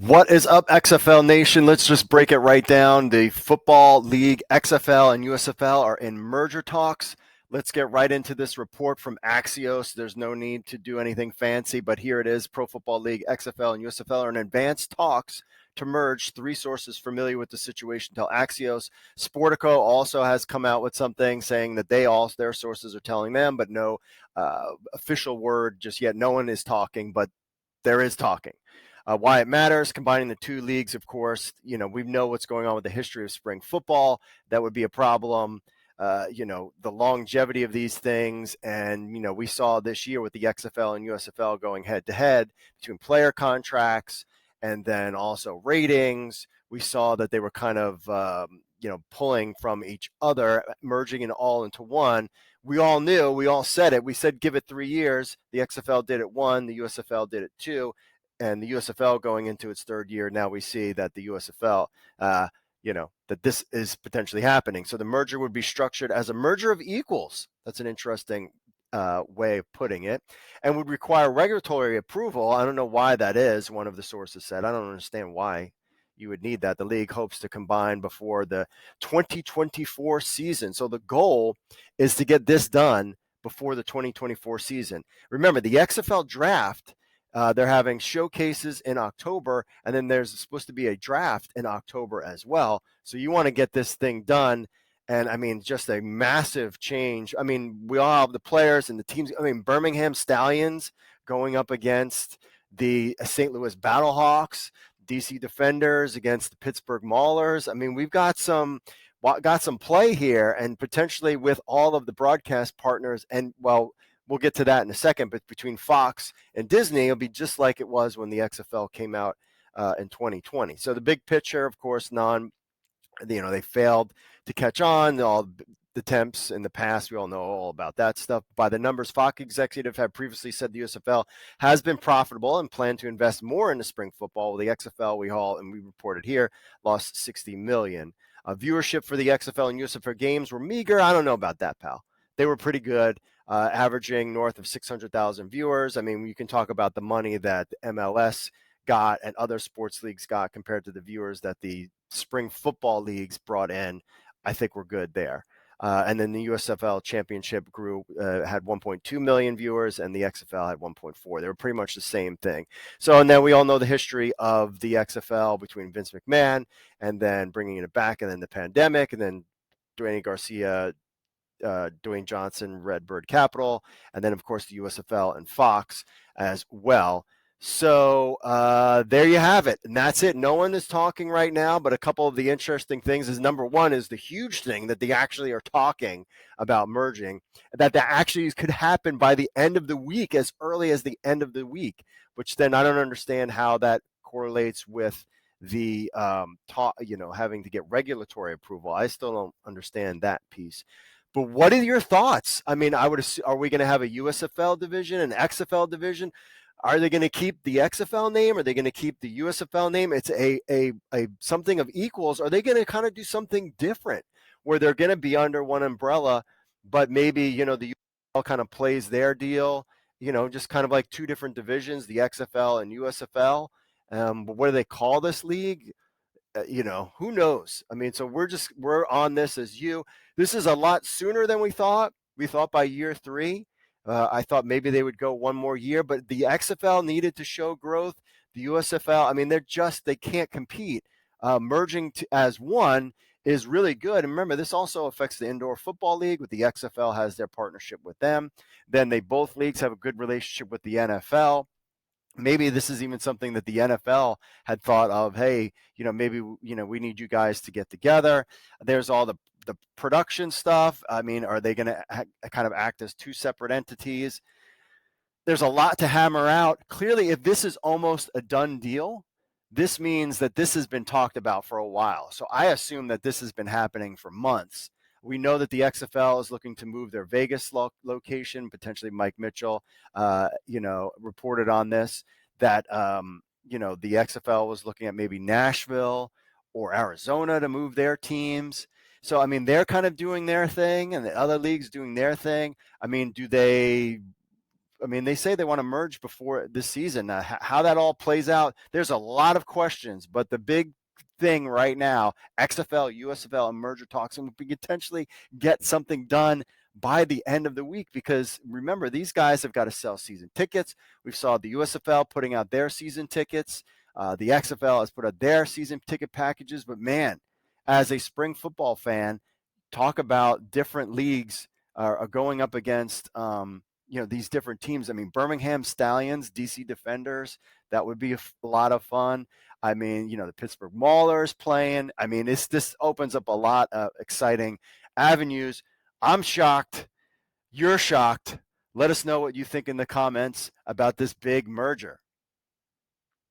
What is up, XFL Nation? Let's just break it right down. The Football League, XFL and USFL are in merger talks. Let's get right into this report from Axios. There's no need to do anything fancy, but here it is. Pro Football League, XFL, and USFL are in advanced talks to merge. Three sources familiar with the situation tell Axios. Sportico also has come out with something saying that their sources are telling them, but no official word just yet. No one is talking, but there is talking. Why it matters, combining the two leagues, of course, we know what's going on with the history of spring football. That would be a problem. The longevity of these things. And, we saw this year with the XFL and USFL going head to head between player contracts and then also ratings. We saw that they were kind of, pulling from each other, merging it all into one. We all knew, we all said it. We said, give it 3 years. The XFL did it 1, the USFL did it 2. And the USFL going into its 3rd year, now we see that the USFL, that this is potentially happening. So the merger would be structured as a merger of equals. That's an interesting way of putting it, and would require regulatory approval. I don't know why that is, one of the sources said. I don't understand why you would need that. The league hopes to combine before the 2024 season. So the goal is to get this done before the 2024 season. Remember, the XFL draft, they're having showcases in October, and then there's supposed to be a draft in October as well. So you want to get this thing done. And I mean, just a massive change. I mean, we all have the players and the teams. I mean, Birmingham Stallions going up against the St. Louis Battlehawks, DC Defenders against the Pittsburgh Maulers. I mean, we've got some play here, and potentially with all of the broadcast partners. And well, we'll get to that in a second, but between Fox and Disney, it'll be just like it was when the XFL came out in 2020. So the big picture, of course, they failed to catch on. All the attempts in the past, we all know all about that stuff. By the numbers, Fox executive had previously said the USFL has been profitable and planned to invest more into spring football. The XFL, we reported here, lost $60 million. Viewership for the XFL and USFL games were meager. I don't know about that, pal. They were pretty good. Averaging north of 600,000 viewers. I mean, you can talk about the money that MLS got and other sports leagues got compared to the viewers that the spring football leagues brought in. I think we're good there. And then the USFL championship had 1.2 million viewers, and the XFL had 1.4. They were pretty much the same thing. So, and then we all know the history of the XFL between Vince McMahon and then bringing it back, and then the pandemic, and then Dwayne Garcia, Dwayne Johnson, Redbird Capital, and then, of course, the USFL and Fox as well. So there you have it. And that's it. No one is talking right now, but a couple of the interesting things is, number one, is the huge thing that they actually are talking about merging, that actually could happen by the end of the week, as early as the end of the week, which then I don't understand how that correlates with the having to get regulatory approval. I still don't understand that piece. But what are your thoughts? I mean, are we going to have a USFL division, an XFL division? Are they going to keep the XFL name? Are they going to keep the USFL name? It's a something of equals. Are they going to kind of do something different where they're going to be under one umbrella, but maybe, the USFL kind of plays their deal, just kind of like two different divisions, the XFL and USFL. But what do they call this league? Who knows? I mean, so we're on this as you. This is a lot sooner than we thought. We thought by year 3. I thought maybe they would go one more year, but the XFL needed to show growth. The USFL, I mean, they can't compete. Merging as one is really good. And remember, this also affects the Indoor Football League, with the XFL has their partnership with them. Then both leagues have a good relationship with the NFL. Maybe this is even something that the NFL had thought of. Hey, maybe, we need you guys to get together. There's all the production stuff. I mean, are they going to kind of act as two separate entities? There's a lot to hammer out. Clearly, if this is almost a done deal, this means that this has been talked about for a while. So I assume that this has been happening for months. We know that the XFL is looking to move their Vegas location. Potentially Mike Mitchell, reported on this, that, the XFL was looking at maybe Nashville or Arizona to move their teams. So, I mean, they're kind of doing their thing, and the other leagues doing their thing. I mean, do they I mean, they say they want to merge before this season. How that all plays out, there's a lot of questions, but the big thing right now, XFL, USFL, and merger talks, and we potentially get something done by the end of the week, because remember, these guys have got to sell season tickets. We saw the USFL putting out their season tickets. The XFL has put out their season ticket packages. But man, as a spring football fan, talk about different leagues are going up against these different teams. I mean, Birmingham Stallions, DC Defenders, that would be a lot of fun. I mean, the Pittsburgh Maulers playing. I mean, this opens up a lot of exciting avenues. I'm shocked. You're shocked. Let us know what you think in the comments about this big merger.